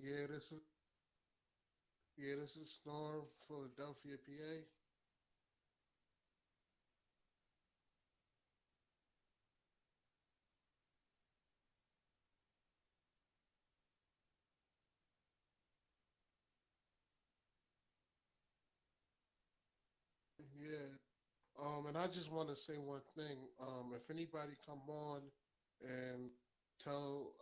Yeah, this is Storm, Philadelphia, PA. Yeah. And I just want to say one thing. If anybody come on and tell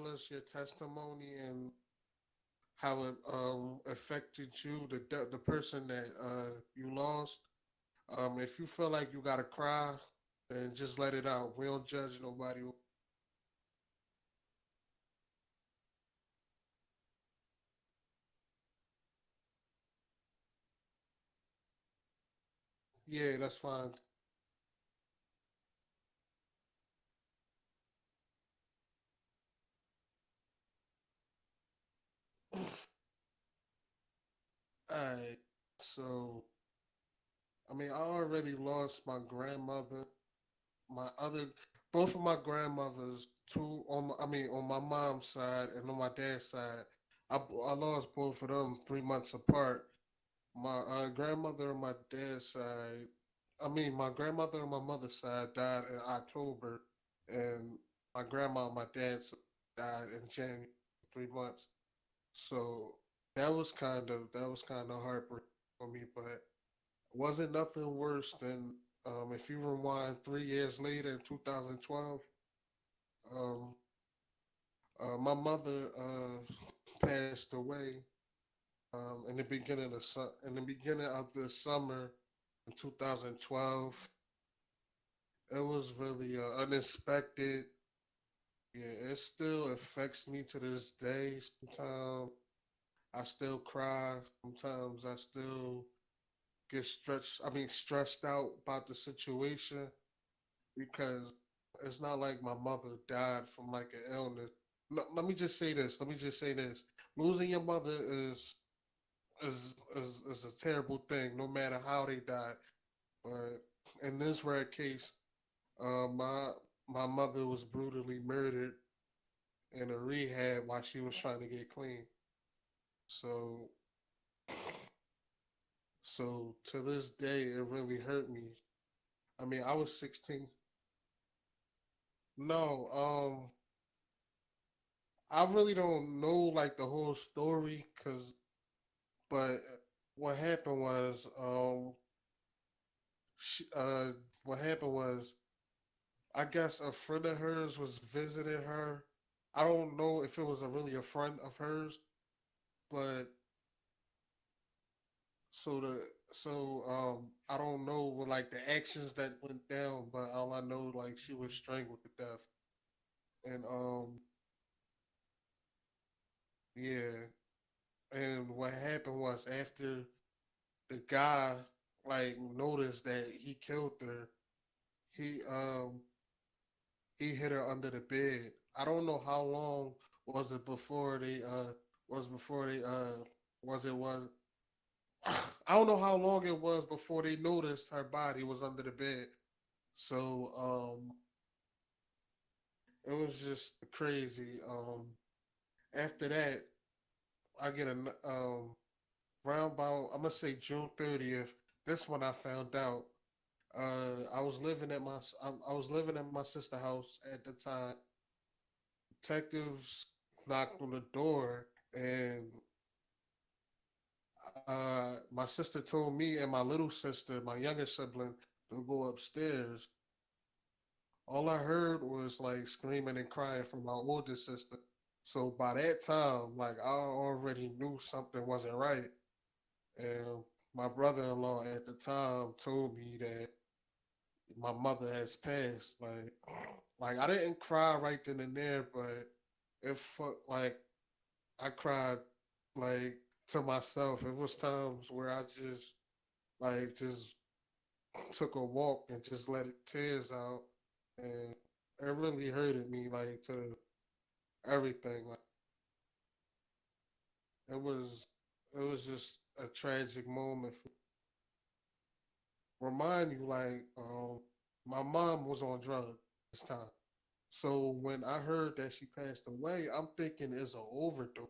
us your testimony and how it affected you, the person that you lost. If you feel like you gotta cry, then just let it out. We don't judge nobody. Yeah, that's fine. Alright, so I already lost my grandmother, my other, both of my grandmothers, two on on my mom's side and on my dad's side. I lost both of them 3 months apart. My grandmother on my dad's side, my grandmother on my mother's side died in October, and my grandma on my dad's died in January, 3 months. So that was kind of heartbreaking for me, but wasn't nothing worse than if you rewind 3 years later in 2012, um, my mother passed away in the beginning of the summer in 2012. It was really unexpected. Yeah, it still affects me to this day. Sometimes I still cry. Sometimes I still get stressed out about the situation because it's not like my mother died from like an illness. No, let me just say this. Let me just say this. Losing your mother is a terrible thing, no matter how they died. But in this rare case, my mother was brutally murdered in a rehab while she was trying to get clean. So so to this day, it really hurt me. I was 16. No, I really don't know like the whole story, but what happened was, she, what happened was, I guess a friend of hers was visiting her. I don't know if it was really a friend of hers, but so the I don't know what like the actions that went down, but all I know like she was strangled to death, and yeah, and what happened was after the guy like noticed that he killed her, he um he hid her under the bed. I don't know how long was it before they was before they was it was I don't know how long it was before they noticed her body was under the bed. So it was just crazy. After that, I get round about I'm gonna say June 30th. This one I found out. I was living at my sister house at the time. Detectives knocked on the door, and my sister told me and my little sister, my younger sibling, to go upstairs. All I heard was like screaming and crying from my older sister. So by that time, like I already knew something wasn't right. And my brother-in-law at the time told me that my mother has passed. Like I didn't cry right then and there, but like I cried like to myself. It was times where I just took a walk and just let it tears out, and it really hurted me like to everything. Like it was it was just a tragic moment. Remind you like my mom was on drugs this time. So when I heard that she passed away, I'm thinking it's an overdose.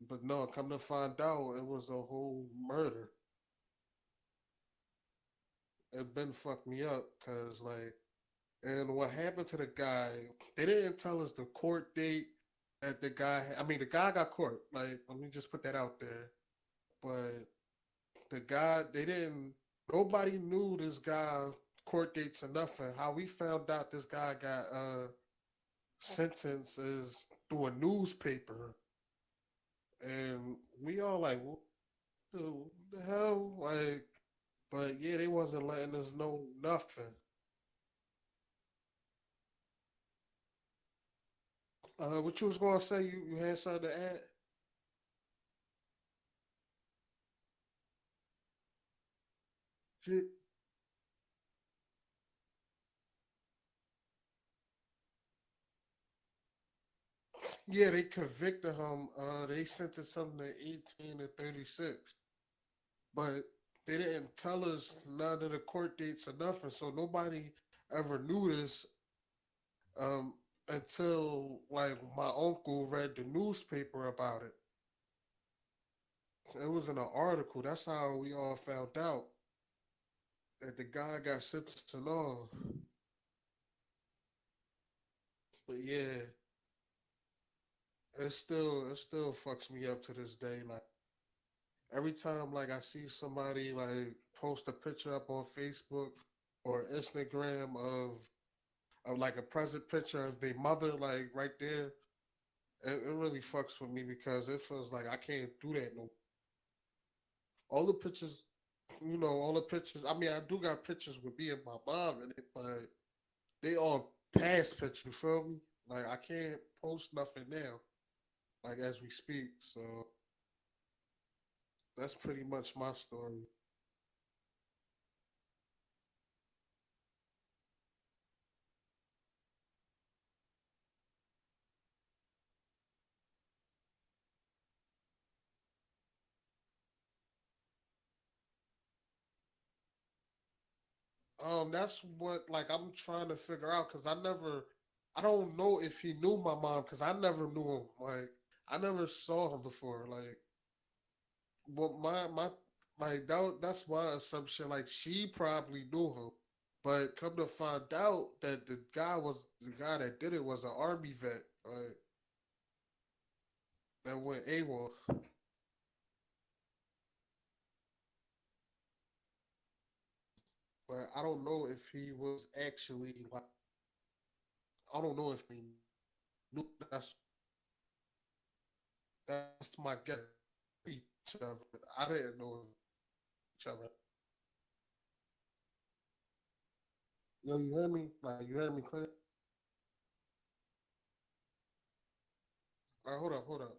But no, come to find out, it was a whole murder. It been fucked me up, cause like, and what happened to the guy? They didn't tell us the court date that the guy. I mean, the guy got court. Like, let me just put that out there. But the guy, they didn't. Nobody knew this guy court dates or nothing. How we found out this guy got sentenced is through a newspaper, and we all like, what the hell? Like, but yeah, they wasn't letting us know nothing. What you was gonna say? You had something to add? Shit. Yeah, they convicted him. They sentenced him to 18 to 36, but they didn't tell us none of the court dates or nothing. So nobody ever knew this um, until like my uncle read the newspaper about it. It was in an article. That's how we all found out that the guy got sentenced and all. But yeah, it still fucks me up to this day. Like every time like I see somebody like post a picture up on Facebook or Instagram of like a present picture of their mother like right there, it really fucks with me because it feels like I can't do that no. All the pictures, all the pictures. I mean, I do got pictures with me and my mom in it, but they all past pictures. You feel me? Like I can't post nothing now, like as we speak. So that's pretty much my story. That's what like I'm trying to figure out because I don't know if he knew my mom because I never knew him. Like I never saw him before. Like, but my like that's my assumption. Like she probably knew him, but come to find out that the guy that did it was an army vet. That went AWOL. But I don't know if he was actually like I don't know if they knew. That's my guess. Each other. I didn't know each other. Yo, you heard me? Like you heard me clear? All right, hold up.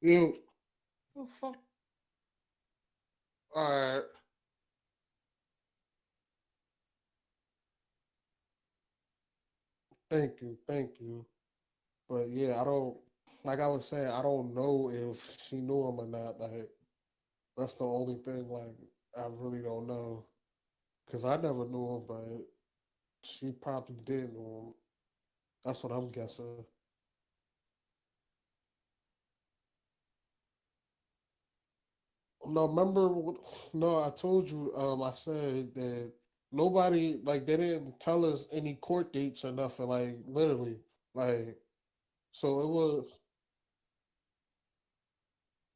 Yo, the fuck? All right, thank you. But yeah, I don't like I was saying. I don't know if she knew him or not. Like that's the only thing. Like I really don't know because I never knew him, but she probably did know him. That's what I'm guessing. No, remember? No, I told you. I said that nobody like they didn't tell us any court dates or nothing. Like literally, like so it was.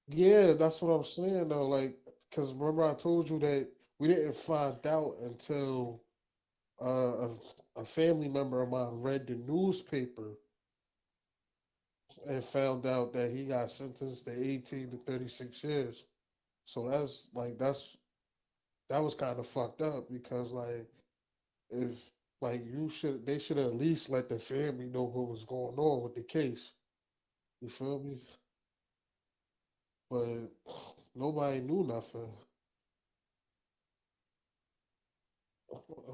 Yeah, that's what I'm saying though. Like, because remember I told you that we didn't find out until a family member of mine read the newspaper and found out that he got sentenced to 18 to 36 years. So that was kind of fucked up because like if like they should at least let the family know what was going on with the case. You feel me? But nobody knew nothing.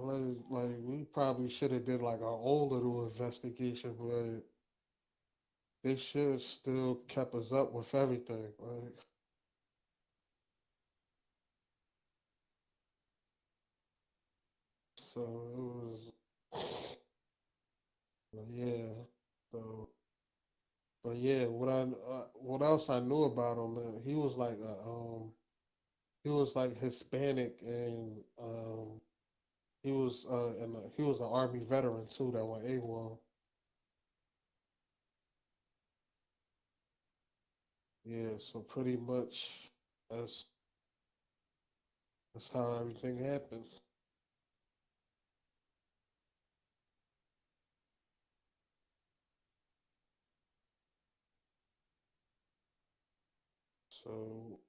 like we probably should have did like our own little investigation, but they should have still kept us up with everything. Like, so it was, but yeah. So, but yeah, what else I knew about him? He was like he was like Hispanic, and he was an army veteran too that went AWOL. Yeah, so pretty much that's that's how everything happened. So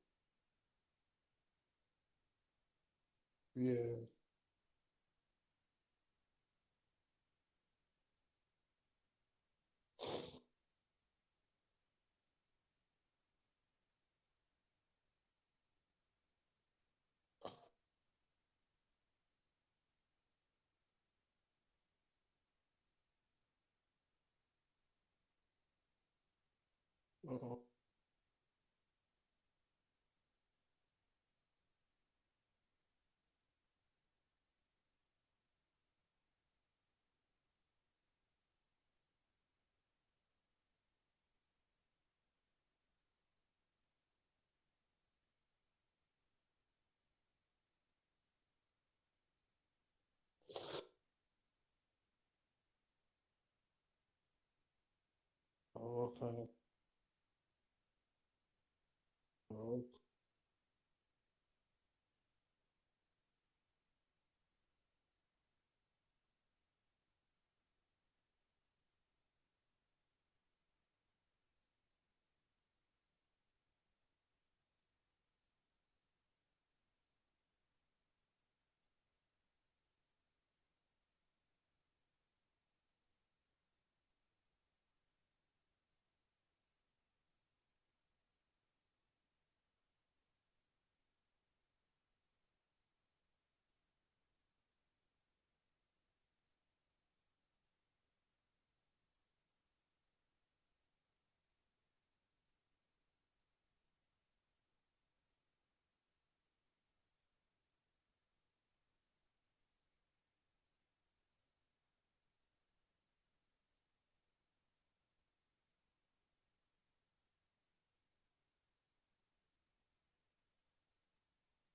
yeah. uh Okay. Oh,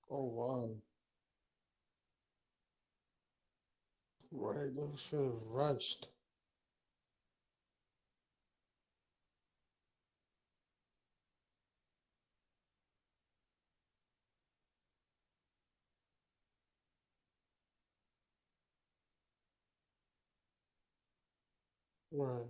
oh wow. Right, they should have rushed. Right.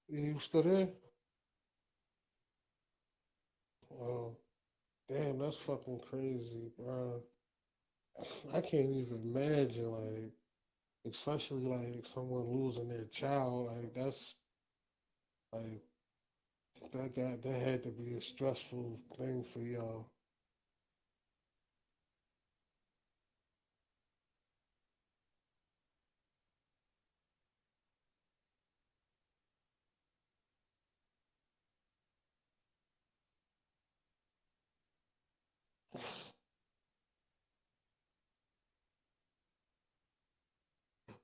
You still there? Wow. Damn, that's fucking crazy, bro. I can't even imagine, like, especially like someone losing their child. Like, that's like that had to be a stressful thing for y'all.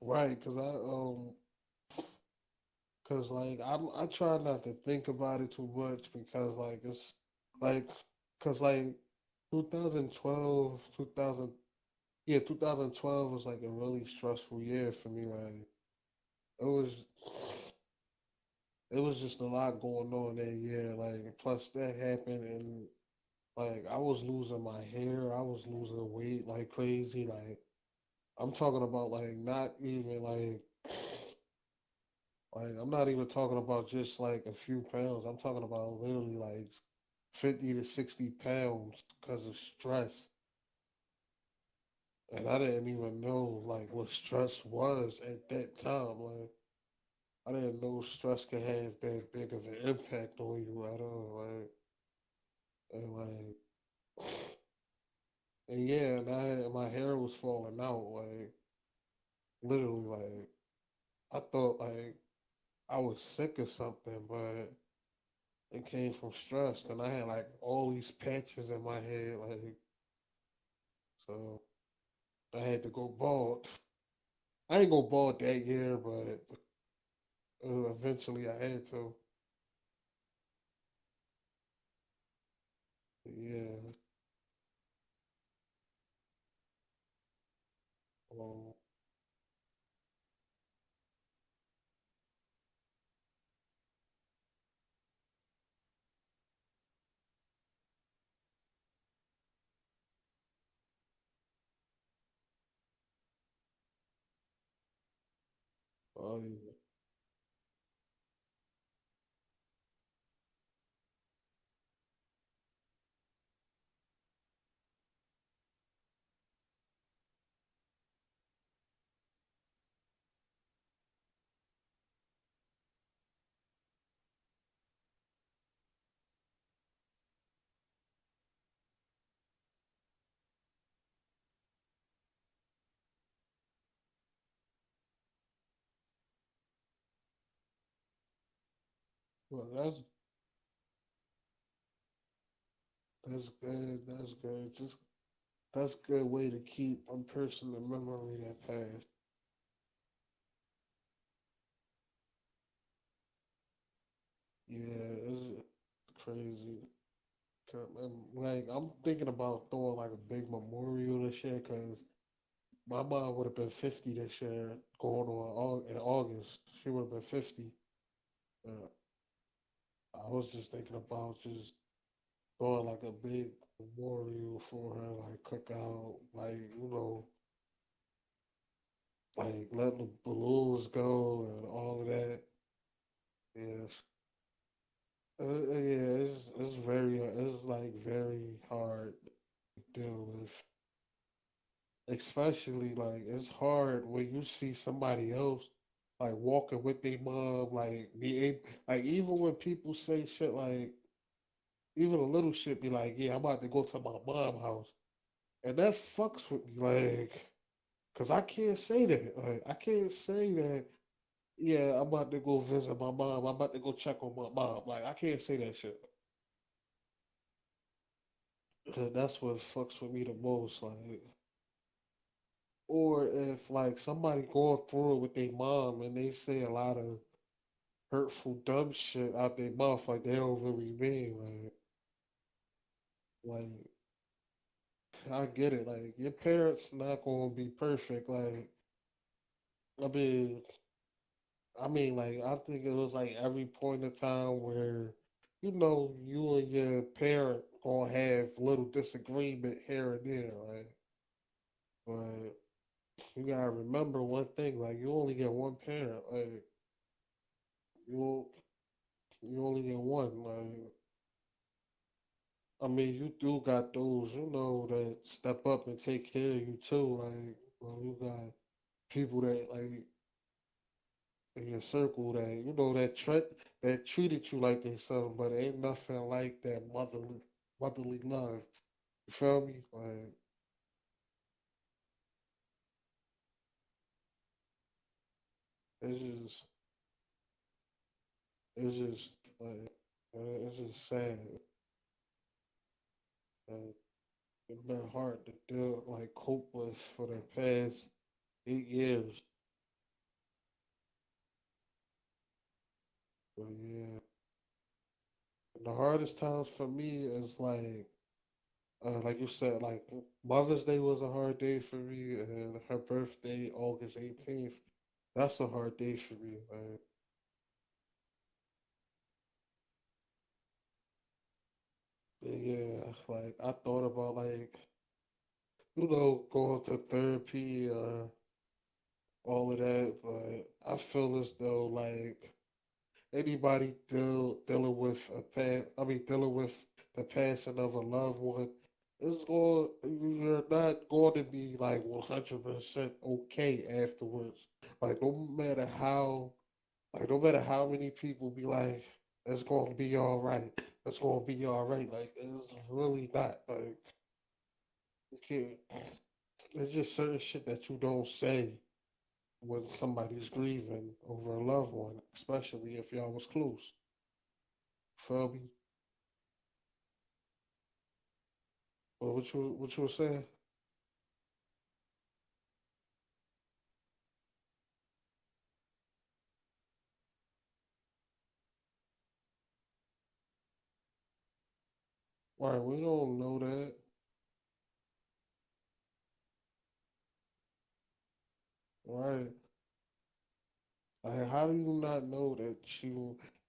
Right? Cause like I try not to think about it too much because like it's like, cause like 2012, 2000, yeah, 2012 was like a really stressful year for me. Like it was, it was just a lot going on that year. Like plus that happened, and like I was losing my hair, I was losing weight like crazy. Like I'm talking about like not even Like I'm not even talking about just like a few pounds. I'm talking about literally like 50 to 60 pounds because of stress. And I didn't even know like what stress was at that time. Like I didn't know stress could have that big of an impact on you at all. Like and yeah, and my hair was falling out. Like literally, like I thought like I was sick or something, but it came from stress. And I had like all these patches in my head, like so I had to go bald. I ain't go bald that year, but eventually I had to. Yeah. Um, oh yeah. Well, that's good. That's good. Just that's a good way to keep one person in memory that passed. Yeah, it's crazy. Like I'm thinking about throwing like a big memorial this year because my mom would have been 50 this year, going on in August. She would have been 50. Uh, I was just thinking about just throwing like a big memorial for her, like cookout, like like letting the balloons go and all of that. Yes. Yeah, it's like very hard to deal with. Especially like it's hard when you see somebody else like walking with their mom, like be able, like even when people say shit like even a little shit be like, yeah, I'm about to go to my mom house, and that fucks with me, like, cause I can't say that, like I can't say that. Yeah, I'm about to go visit my mom. I'm about to go check on my mom. Like I can't say that shit. 'Cause that's what fucks with me the most. Like, or if like somebody going through it with their mom and they say a lot of hurtful, dumb shit out their mouth like they don't really mean. Like I get it. Like your parents not gonna be perfect. Like I mean, like I think it was like every point in time where you and your parent gonna have little disagreement here and there. Like, but you gotta remember one thing. Like you only get one parent. Like you you only get one. Like I mean, you do got those, that step up and take care of you too. Like, you got people that like in your circle that that treated you like they son, but ain't nothing like that motherly love. You feel me? Like, it's just, it's just like, it's just sad. Like, it's been hard to deal, like, cope with for the past 8 years. But yeah, the hardest times for me is like you said, like Mother's Day was a hard day for me, and her birthday, August 18th, that's a hard day for me. Like, yeah, like I thought about like going to therapy, all of that, but I feel as though like anybody dealing with a dealing with the passing of a loved one, you're not going to be like 100% okay afterwards. Like no matter how many people be like, it's going to be all right. It's going to be all right. Like it's really not. Like you can't. It's just certain shit that you don't say when somebody's grieving over a loved one, especially if y'all was close. Feel me? But what you were saying? Right, we don't know that. Right. Like, how do you not know that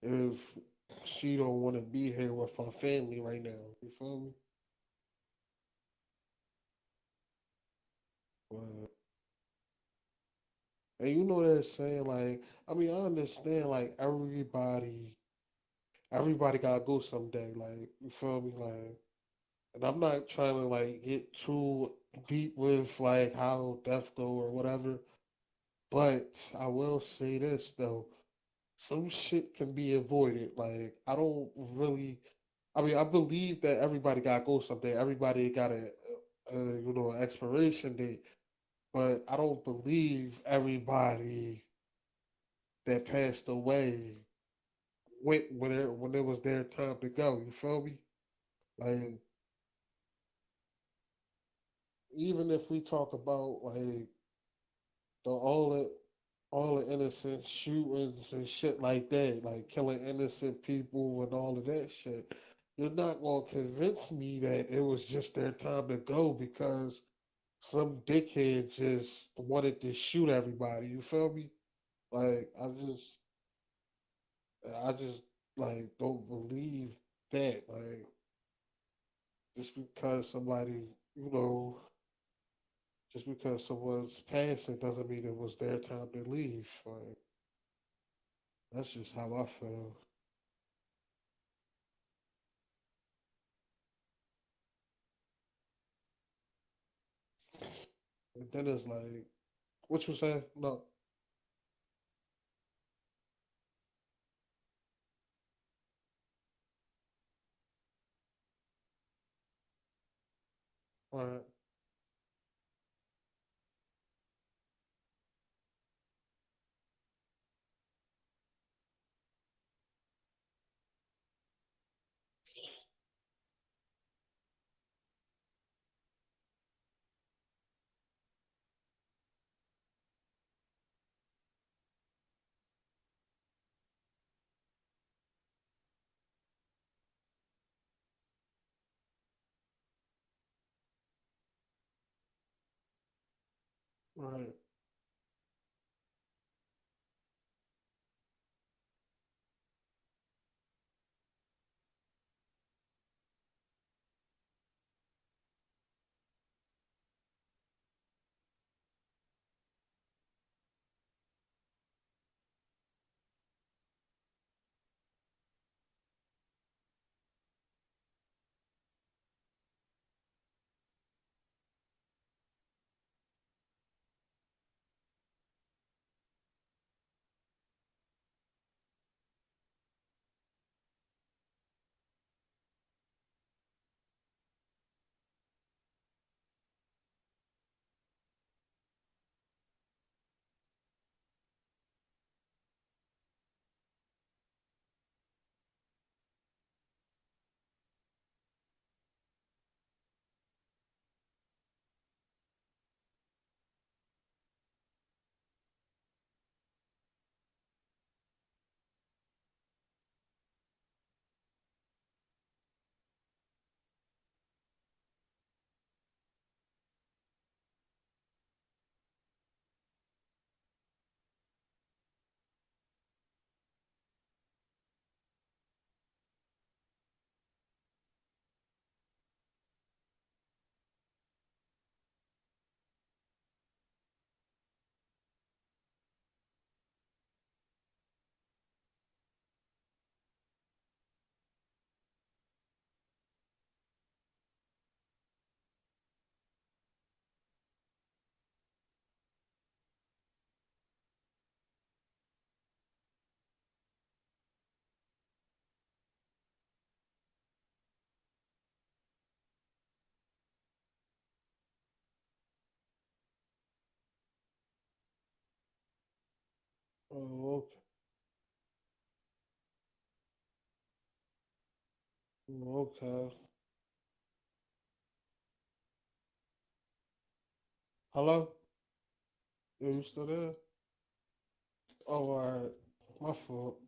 if she don't want to be here with her family right now? You feel me? But, and you know that saying, like, I understand, like, everybody gotta go someday, like, you feel me? Like, and I'm not trying to, like, get too deep with, like, how death go or whatever, but I will say this, though. Some shit can be avoided. Like, I don't really, I believe that everybody got to go someday. Everybody got expiration date. But I don't believe everybody that passed away went when it was their time to go. You feel me? Like, even if we talk about like the all the innocent shootings and shit like that, like killing innocent people and all of that shit, you're not gonna convince me that it was just their time to go because some dickhead just wanted to shoot everybody. You feel me? Like I just like don't believe that. Like just because somebody, you know, just because someone's passing doesn't mean it was their time to leave. Like that's just how I feel. And then it's like, what you say? No, right, right. Oh, okay. Hello? You still there? Oh, all right. My fault.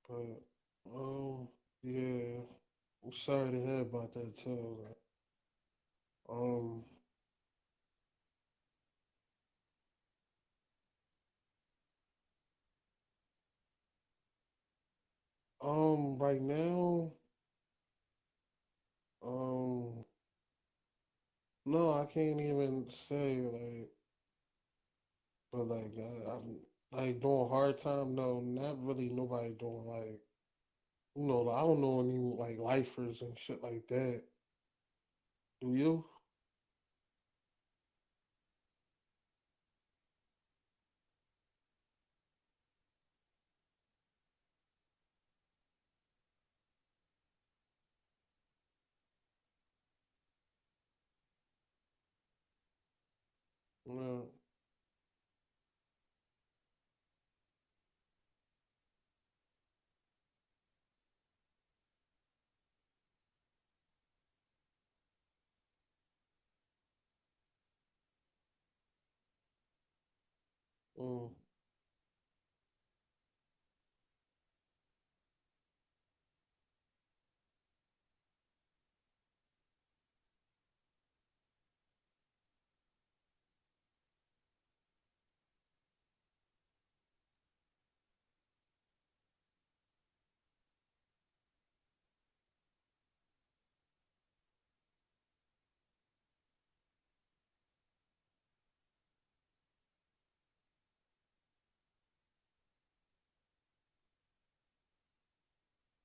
But, yeah. I'm sorry to hear about that too. Um, right now, um, no, I can't even say like, but like, I'm like doing hard time. No, not really. Nobody doing like, I don't know any like lifers and shit like that. Do you? No. Mm,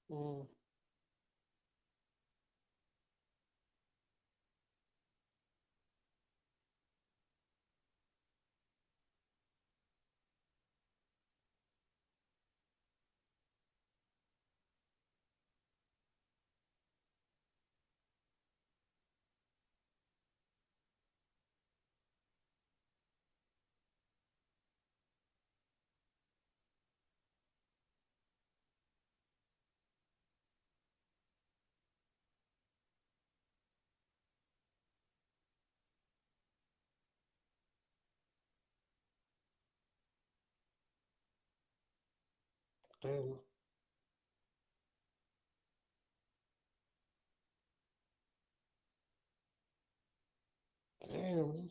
mm, damn, damn,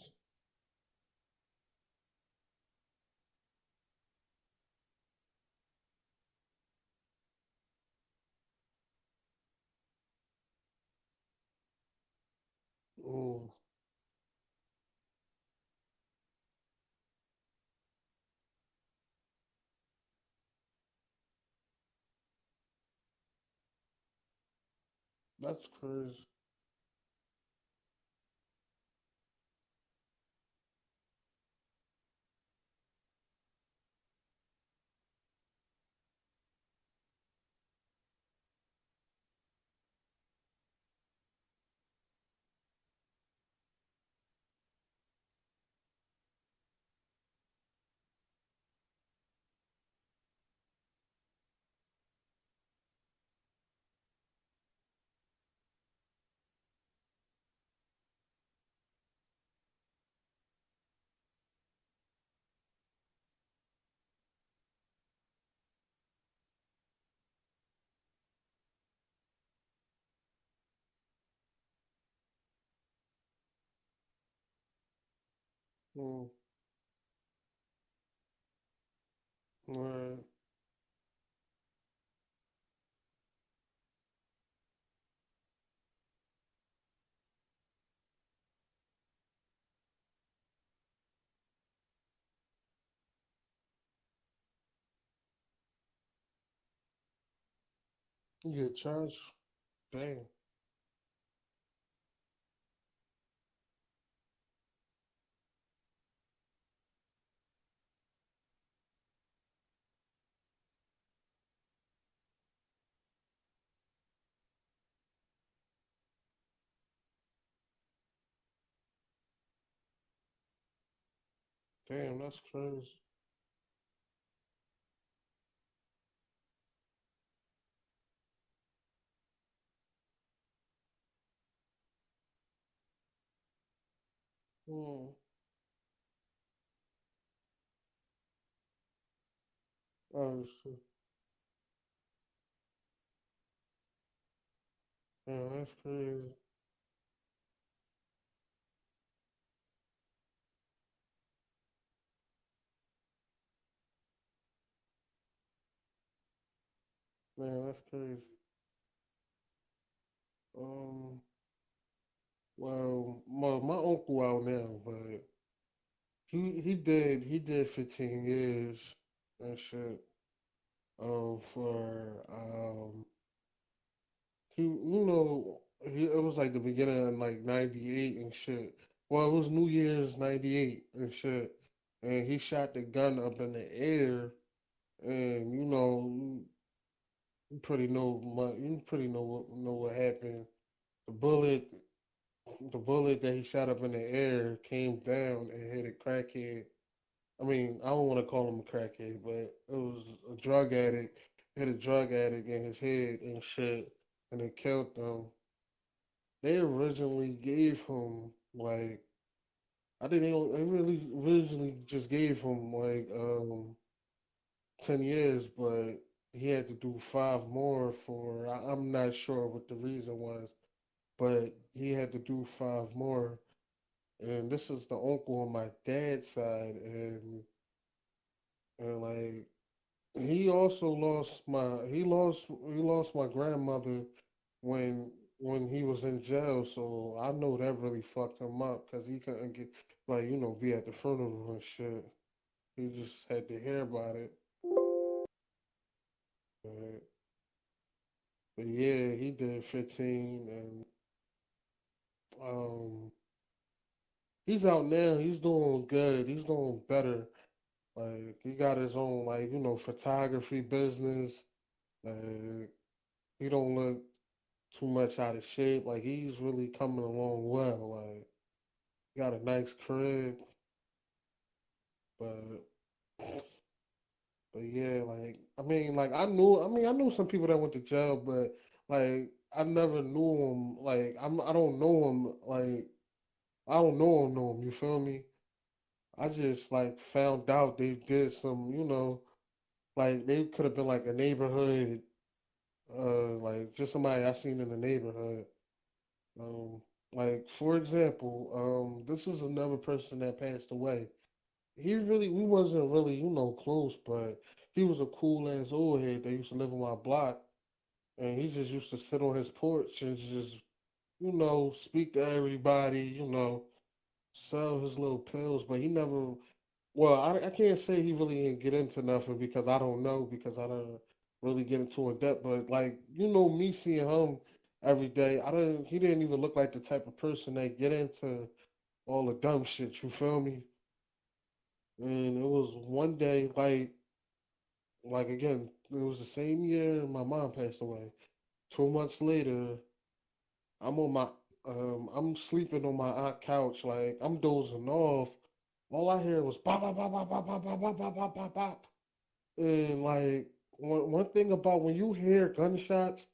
mm, that's crazy. Mm, right. You get charged? Damn, damn, that's crazy. Mm. Oh shit. Yeah, that's crazy. Man, that's crazy. Um, well, my uncle out now, but he did 15 years and shit. For it was like the beginning of like '98 and shit. Well, it was New Year's '98 and shit, and he shot the gun up in the air, and you pretty know what happened. The bullet, the bullet that he shot up in the air came down and hit a crackhead. I mean, I don't want to call him a crackhead, but it was a drug addict. Hit a drug addict in his head and shit, and it killed him. They originally gave him like I think they really originally just gave him like 10 years, but he had to do 5 more for I'm not sure what the reason was, but he had to do 5 more. And this is the uncle on my dad's side, and like he lost my grandmother when he was in jail, so I know that really fucked him up because he couldn't get be at the funeral and shit. He just had to hear about it. But, but yeah, he did 15, and um, he's out now. He's doing good. He's doing better. Like he got his own photography business. Like he don't look too much out of shape. Like he's really coming along well. Like he got a nice crib, but yeah, like I knew some people that went to jail, but like I never knew them. Like I don't know them. Like I don't know them. You feel me? I just like found out they did some. Like they could have been like a neighborhood, like just somebody I seen in the neighborhood. Um, like for example, this is another person that passed away. We wasn't really close, but he was a cool ass old head that used to live on my block, and he just used to sit on his porch and just speak to everybody, sell his little pills, but he never. Well, I can't say he really didn't get into nothing because I don't know because I don't really get into in depth. But like me seeing him every day, I didn't. He didn't even look like the type of person that get into all the dumb shit. You feel me? And it was one day, like again, it was the same year my mom passed away. 2 months later, I'm on my I'm sleeping on my aunt couch, like I'm dozing off. All I hear was bop bop bop bop bop bop bop bop bop bop bop bop. And like one thing about when you hear gunshots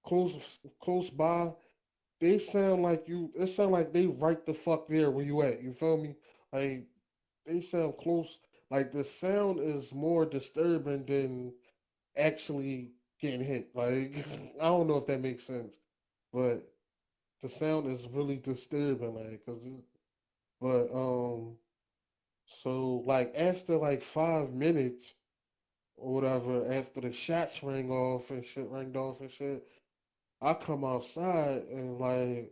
close by, they sound like you. It sound like they right the fuck there where you at. You feel me? Like they sound close. Like the sound is more disturbing than actually getting hit. Like I don't know if that makes sense, but the sound is really disturbing. Like, but so like after like 5 minutes or whatever, after the shots rang off and shit, I come outside and like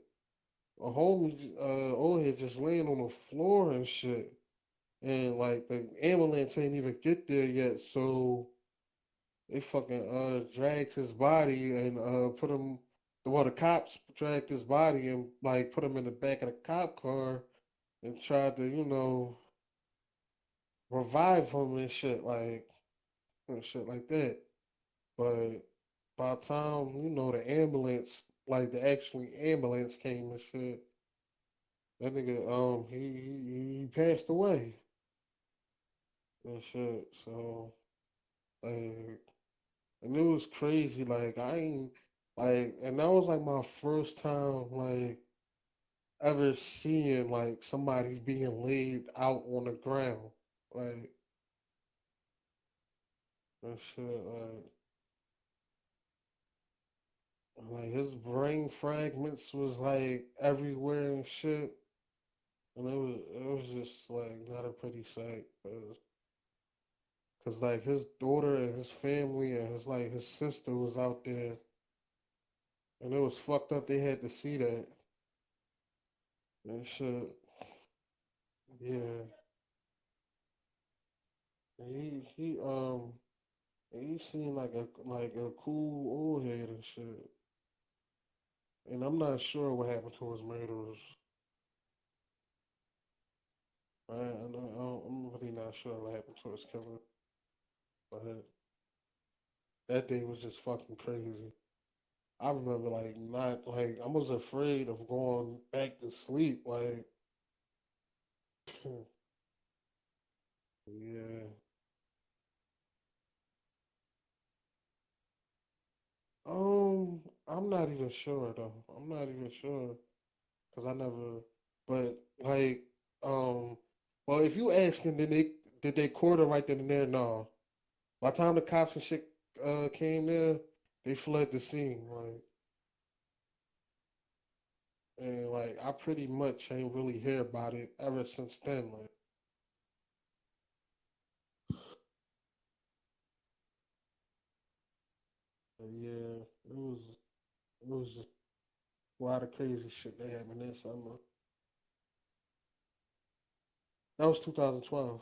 a homie, old head just laying on the floor and shit, and like the ambulance ain't even get there yet, so they fucking dragged his body and put him. Well, the cops dragged his body and like put him in the back of the cop car and tried to revive him and shit like that. But by the time the ambulance, like the actual ambulance came and shit, that nigga he passed away and shit. So like, and it was crazy. Like I ain't and that was like my first time ever seeing like somebody being laid out on the ground, like and shit, like his brain fragments was like everywhere and shit, and it was just like not a pretty sight, cause like his daughter and his family and his sister was out there, and it was fucked up. They had to see that and shit. Yeah, and he seemed like a cool old head and shit. And I'm not sure what happened to his murderers. I'm really not sure what happened to his killer. But that day was just fucking crazy. I remember like not like I was afraid of going back to sleep. Like yeah. I'm not even sure though. I'm not even sure because I never. But like well, if you asking, did they court her right then and there? No. By the time the cops and shit came there, they fled the scene. And like I pretty much ain't really hear about it ever since then. Like, but yeah, it was just a lot of crazy shit that happened this summer. That was 2012.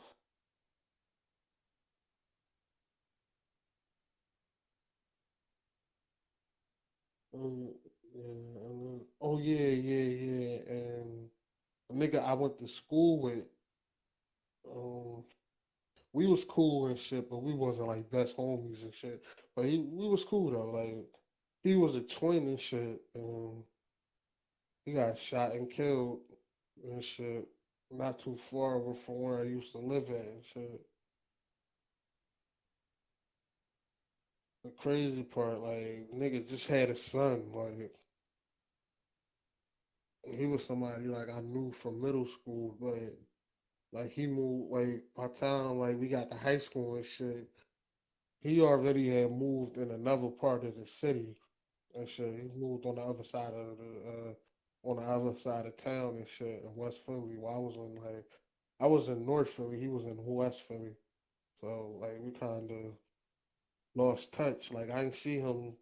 Um, yeah, oh yeah, yeah, yeah, and a nigga I went to school with, um, we was cool and shit, but we wasn't like best homies and shit. But we was cool though. Like he was a twin and shit, and he got shot and killed and shit. Not too far from where I used to live at and shit. The crazy part, like nigga just had a son. Like he was somebody like I knew from middle school, but like he moved like by the time like we got to high school and shit, he already had moved in another part of the city and shit. He moved on the other side of town and shit in West Philly. While I was in North Philly, he was in West Philly. So like we kind of lost touch. Like I ain't see him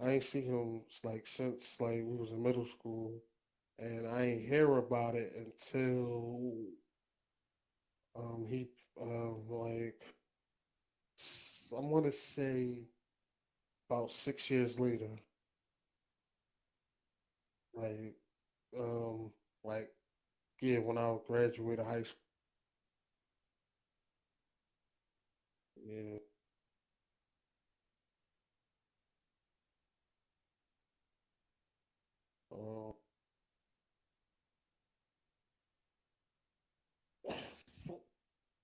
like since like we was in middle school, and I ain't hear about it until he like I want to say about 6 years later, like um like yeah when I graduated high school. Yeah, um,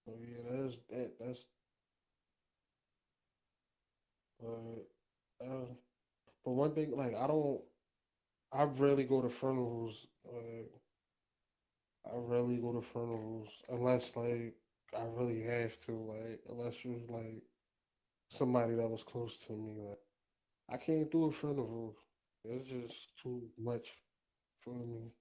so yeah, that's uh, but one thing like I rarely go to funerals. I rarely go to funerals unless like I really have to, like unless it was like somebody that was close to me. Like I can't do a funeral. It's just too much for me.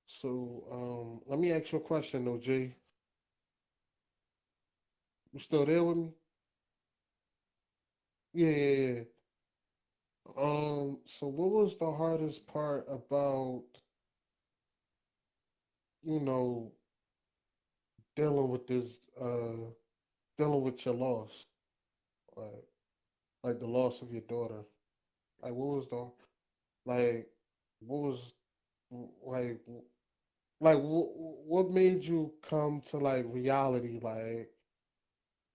So let me ask you a question though, Jay. You still there with me? Yeah, yeah, yeah. So what was the hardest part about, you know, dealing with this dealing with your loss? Like like the loss of your daughter. Like like what was like what made you come to like reality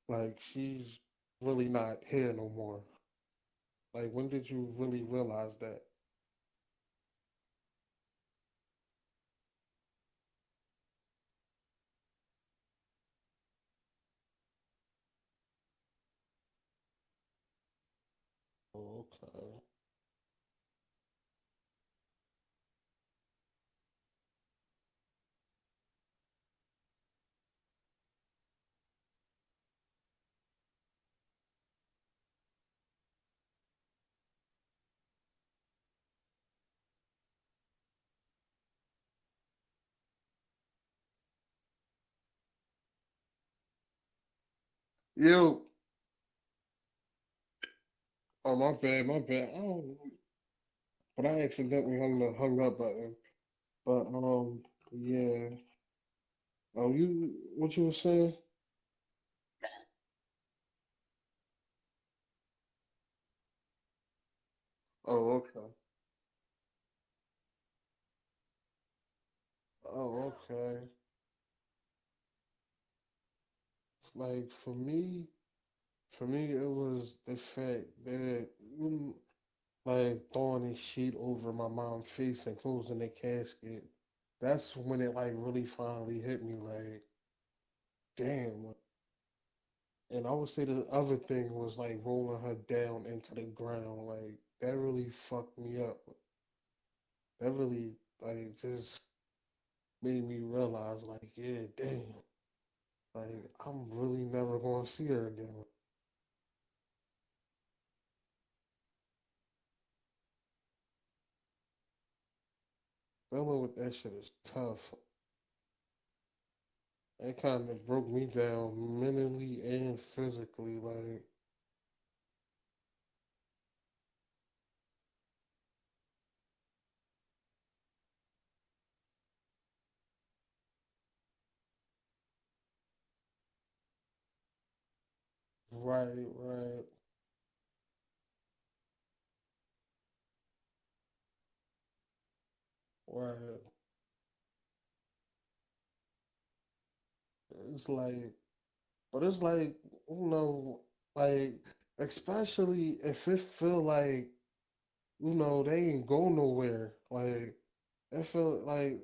like she's really not here no more? Like when did you really realize that? Okay. Yo, oh my bad, my bad. I don't know, but I accidentally hung up button. But yeah. You what you were saying? Oh, okay. Oh, okay. Like for me, it was the fact that mm, like throwing a sheet over my mom's face and closing the casket. That's when it like really finally hit me. Like, damn. And I would say the other thing was like rolling her down into the ground. Like that really fucked me up. That really like just made me realize like, yeah, damn. Like I'm really never gonna see her again. Dealing with that shit is tough. It kind of broke me down mentally and physically. Like, right, right, right. It's like, but it's like, you know, like, especially if it feel like, they ain't go nowhere. Like, I feel like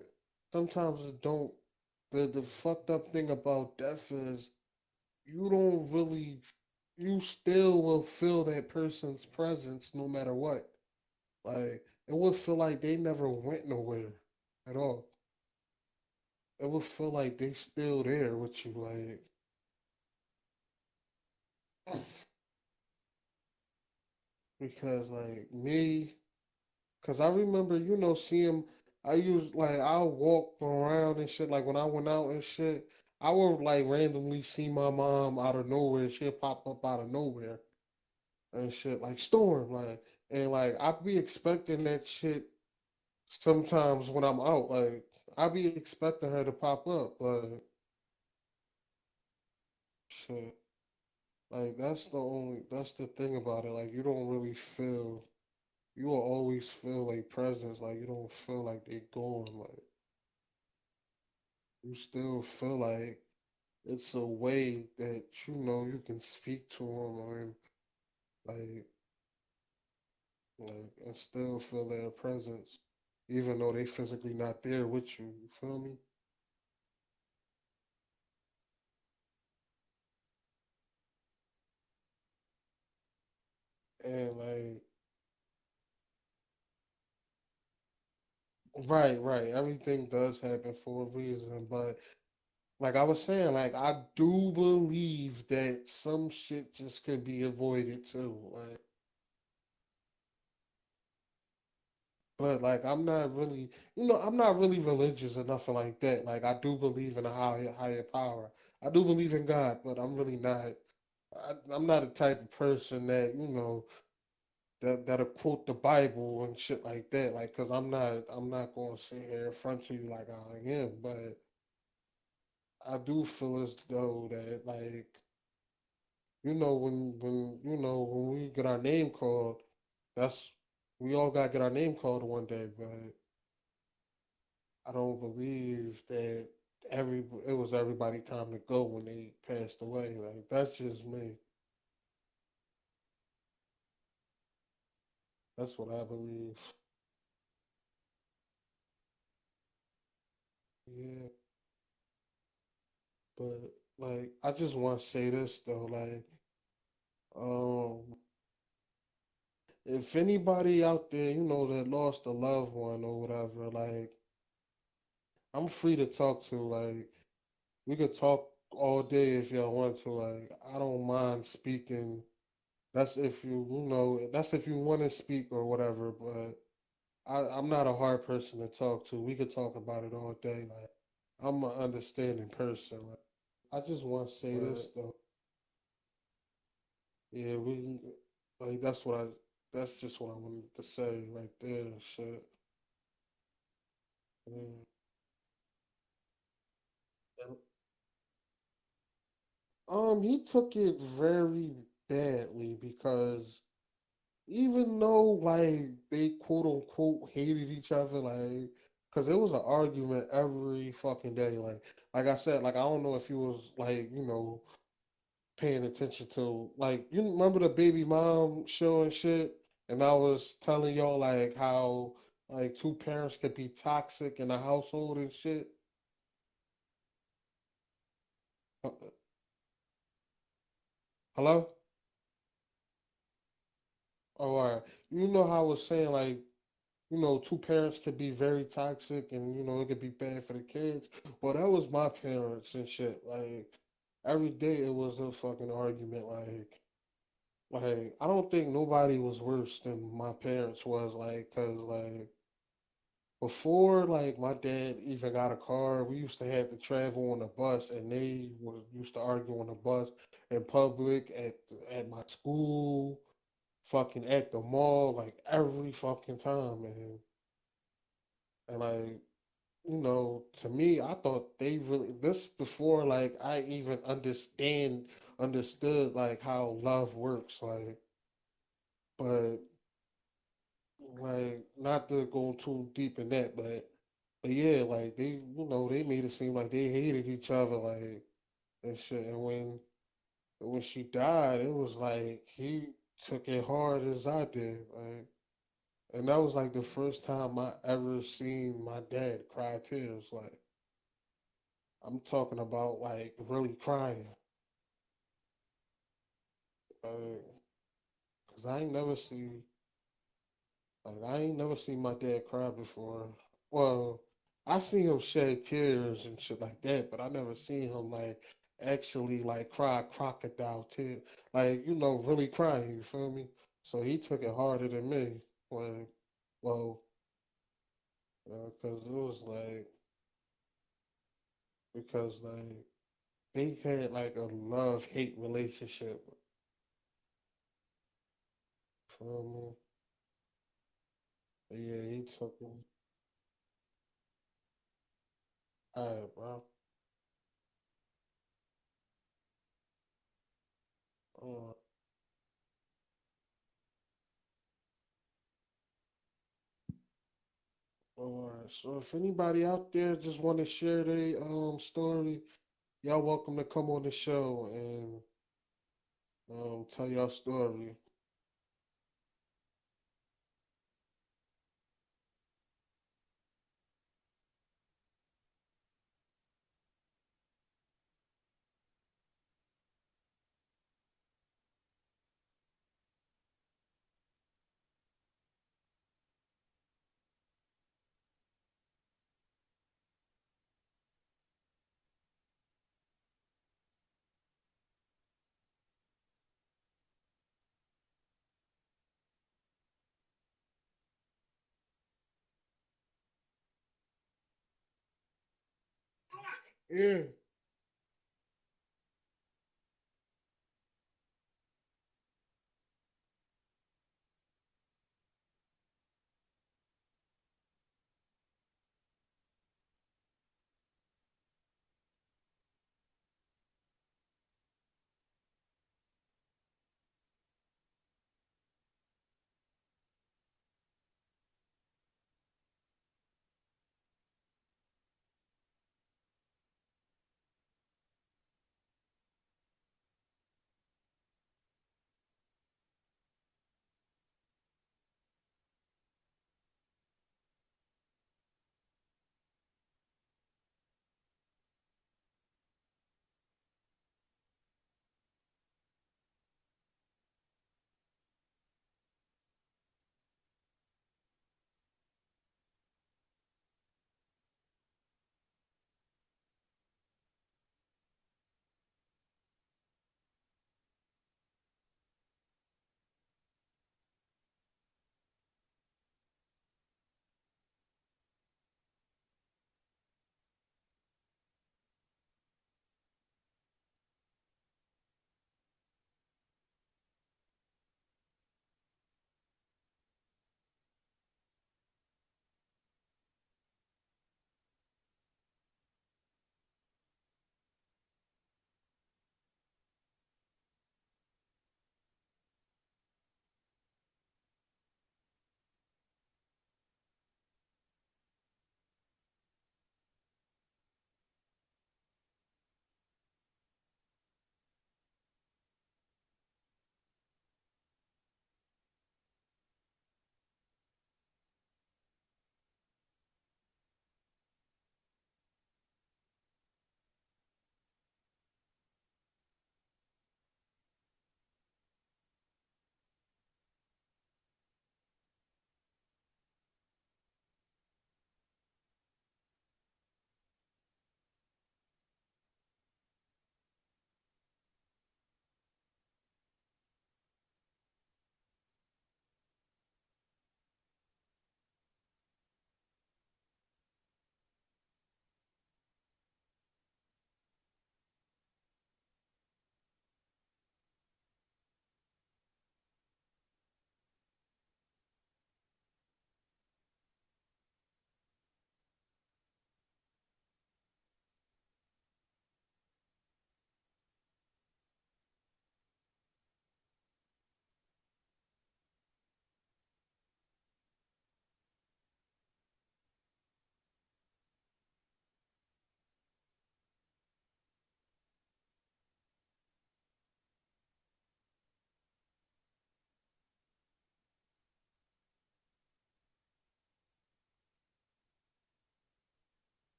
sometimes it don't. The fucked up thing about death is you don't really, you still will feel that person's presence no matter what. Like, it would feel like they never went nowhere at all. It would feel like they still there with you, like, because like me, because I remember, seeing, I used like I'll walk around and shit. Like when I went out and shit, I would like randomly see my mom out of nowhere. She'd pop up out of nowhere and shit, like Storm, like, and like I'd be expecting that shit sometimes when I'm out. Like I'd be expecting her to pop up, but shit. Like that's the thing about it. Like you don't really feel, you will always feel like presence. Like you don't feel like they gone. Like you still feel like it's a way that you can speak to them and like and still feel their presence, even though they physically not there with you. You feel me? And like right, right. Everything does happen for a reason, but like I was saying, like I do believe that some shit just could be avoided too. Like, but like I'm not really religious or nothing like that. Like I do believe in a higher power. I do believe in God, but I'm really not. I'm not the type of person that that'll quote the Bible and shit like that. Like, cause I'm not gonna sit here in front of you like I am. But I do feel as though that like when we get our name called, that's we all gotta get our name called one day. But I don't believe that it was everybody time to go when they passed away. Like that's just me. That's what I believe. Yeah, but like I just want to say this though, like um if anybody out there, that lost a loved one or whatever, like I'm free to talk to. Like we could talk all day if y'all want to. Like I don't mind speaking. That's if that's if you want to speak or whatever. But I'm not a hard person to talk to. We could talk about it all day. Like I'm an understanding person. Like I just want to say this though. Yeah, like that's just what I wanted to say right there. And shit. Yeah. And, he took it very badly because even though like they quote unquote hated each other, like, cause it was an argument every fucking day. Like I said, like I don't know if you was like paying attention to like you remember the baby mom show and shit, and I was telling y'all like how like two parents could be toxic in a household and shit. Uh, Hello? Oh, all right. You know how I was saying like two parents could be very toxic and it could be bad for the kids. Well, that was my parents and shit. Like every day it was a fucking argument. Like I don't think nobody was worse than my parents was. Like, cause like before like my dad even got a car, we used to have to travel on the bus, and they was used to argue on the bus in public at my school, fucking at the mall, like every fucking time, man. And like to me, I thought they really this before like I even understood like how love works, but like not to go too deep in that, but yeah, like they made it seem like they hated each other, like and shit. And when she died, it was like he took it hard as I did, like. And that was like the first time I ever seen my dad cry tears. Like I'm talking about like really crying. Cause I ain't never seen my dad cry before. Well, I seen him shed tears and shit like that, but I never seen him like actually like cry crocodile tears. Like, really crying, you feel me? So he took it harder than me. Like, well, cause it was like because like they had like a love-hate relationship. Feel me? But yeah, he took it. Alright, bro. Uh, Alright. So if anybody out there just want to share their story, y'all welcome to come on the show and tell y'all story. Yeah.